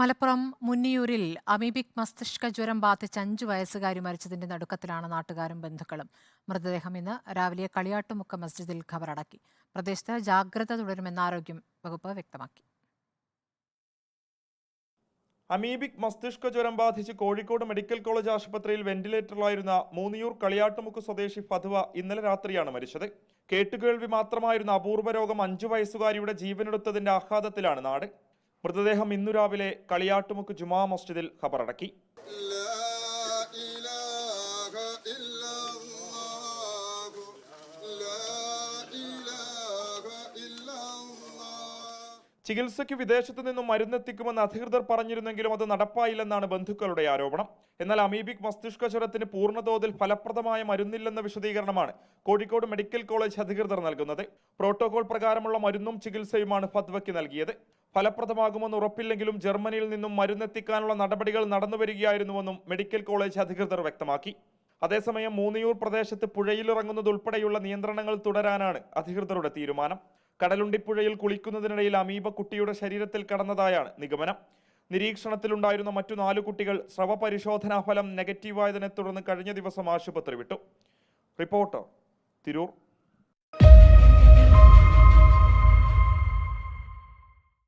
Malappuram മുന്നിയൂരിൽ amoebic മസ്തിഷ്ക ജ്വരം ബാധിച്ച് 5 വയസ്സുകാരി മരിച്ചതിന്റെ നടുക്കത്തിലാണ് നാട്ടുകാരും ബന്ധുക്കളും. മൃതദേഹം ഇന്ന് രാവിലെ കളിയാട്ടുമുക്ക് മസ്ജിദിൽ ഖബറടക്കി. പ്രദേശത്ത് ജാഗ്രത തുടരുമെന്ന് ആരോഗ്യ വകുപ്പ് വ്യക്തമാക്കി. അമീബിക് മസ്തിഷ്ക ജ്വരം ബാധിച്ച് കോഴിക്കോട് മെഡിക്കൽ കോളേജ് ആശുപത്രിയിൽ വെന്റിലേറ്ററിലായിരുന്ന മൂന്നിയൂർ കളിയാട്ടുമുക്ക് സ്വദേശി ഫത്വ ഇന്നലെ രാത്രിയാണ് മരിച്ചത്. കേട്ടുകേൾവി മാത്രമായിരുന്ന അപൂർവ രോഗം 5 വയസ്സുകാരിയുടെ ജീവനെടുത്തതിന്റെ ആഘാതത്തിലാണ് നാട്. മൃതദേഹം ഇന്നു രാവിലെ കളിയാട്ടുമുക്ക് ജുമാ മസ്ജിദിൽ ഖബറടക്കി. ചികിത്സയ്ക്ക് വിദേശത്തു നിന്നും മരുന്നെത്തിക്കുമെന്ന് അധികൃതർ പറഞ്ഞിരുന്നെങ്കിലും അത് നടപ്പായില്ലെന്നാണ് ബന്ധുക്കളുടെ ആരോപണം. എന്നാൽ അമീബിക് മസ്തിഷ്ക ജ്വരത്തിന് പൂർണ്ണതോതിൽ ഫലപ്രദമായ മരുന്നില്ലെന്ന വിശദീകരണമാണ് കോഴിക്കോട് മെഡിക്കൽ കോളേജ് അധികൃതർ നൽകുന്നത്. പ്രോട്ടോകോൾ പ്രകാരമുള്ള മരുന്നും ചികിത്സയുമാണ് ഫത്വയ്ക്ക് നൽകിയത്. ഫലപ്രദമാകുമെന്ന് ഉറപ്പില്ലെങ്കിലും ജർമ്മനിയിൽ നിന്നും മരുന്നെത്തിക്കാനുള്ള നടപടികൾ നടന്നുവരികയായിരുന്നുവെന്നും മെഡിക്കൽ കോളേജ് അധികൃതർ വ്യക്തമാക്കി. അതേസമയം മൂന്നിയൂർ പ്രദേശത്ത് പുഴയിലിറങ്ങുന്നതുൾപ്പെടെയുള്ള നിയന്ത്രണങ്ങൾ തുടരാനാണ് അധികൃതരുടെ തീരുമാനം. കടലുണ്ടിപ്പുഴയിൽ കുളിക്കുന്നതിനിടയിൽ അമീബ കുട്ടിയുടെ ശരീരത്തിൽ കടന്നതായാണ് നിഗമനം. നിരീക്ഷണത്തിലുണ്ടായിരുന്ന മറ്റു 4 കുട്ടികൾ സ്രവ പരിശോധനാ ഫലം നെഗറ്റീവായതിനെ തുടർന്ന് കഴിഞ്ഞ ദിവസം ആശുപത്രി വിട്ടു. റിപ്പോർട്ടർ, തിരൂർ.